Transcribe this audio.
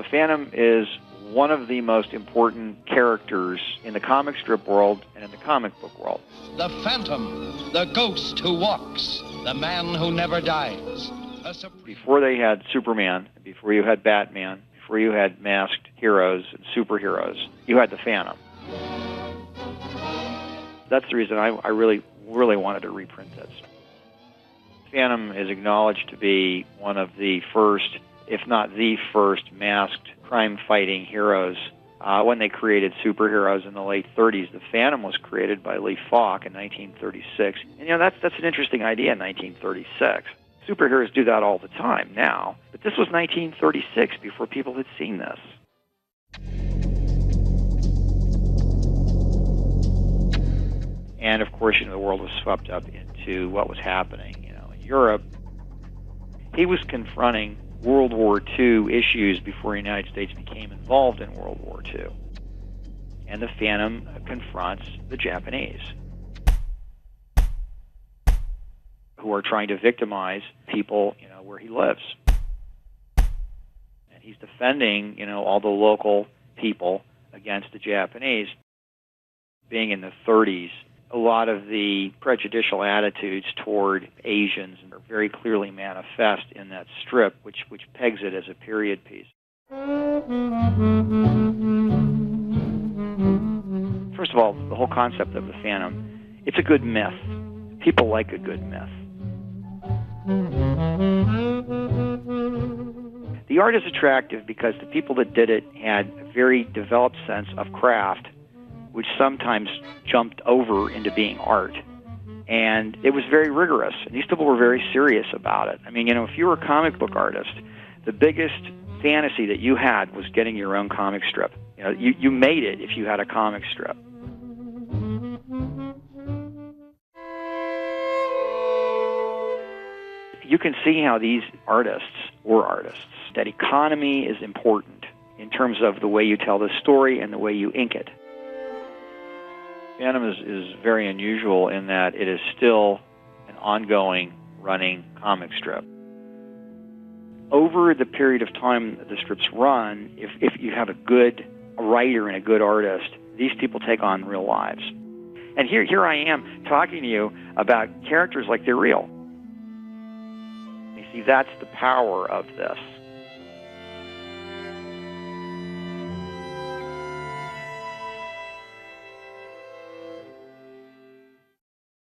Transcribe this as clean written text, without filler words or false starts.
the Phantom is one of the most important characters in the comic strip world and in the comic book world. The Phantom, the ghost who walks, the man who never dies. Before they had Superman, before you had Batman, before you had masked heroes and superheroes, you had the Phantom. That's the reason I really wanted to reprint this. Phantom is acknowledged to be one of the first, if not the first, masked crime-fighting heroes. When they created superheroes in the late 30s, the Phantom was created by Lee Falk in 1936. And that's an interesting idea in 1936. Superheroes do that all the time now, but this was 1936 before people had seen this. And of course, the world was swept up into what was happening, in Europe. He was confronting World War II issues before the United States became involved in World War II. And the Phantom confronts the Japanese, who are trying to victimize people, where he lives. And he's defending, all the local people against the Japanese. Being in the 30s, a lot of the prejudicial attitudes toward Asians are very clearly manifest in that strip, which pegs it as a period piece. First of all, the whole concept of the Phantom, it's a good myth. People like a good myth. The art is attractive because the people that did it had a very developed sense of craft, which sometimes jumped over into being art. And it was very rigorous, and these people were very serious about it. I mean, if you were a comic book artist, the biggest fantasy that you had was getting your own comic strip. You made it if you had a comic strip. You can see how these artists were artists, that economy is important in terms of the way you tell the story and the way you ink it. Phantom is very unusual in that it is still an ongoing, running comic strip. Over the period of time that the strips run, if you have a good writer and a good artist, these people take on real lives. And here I am talking to you about characters like they're real. You see, that's the power of this.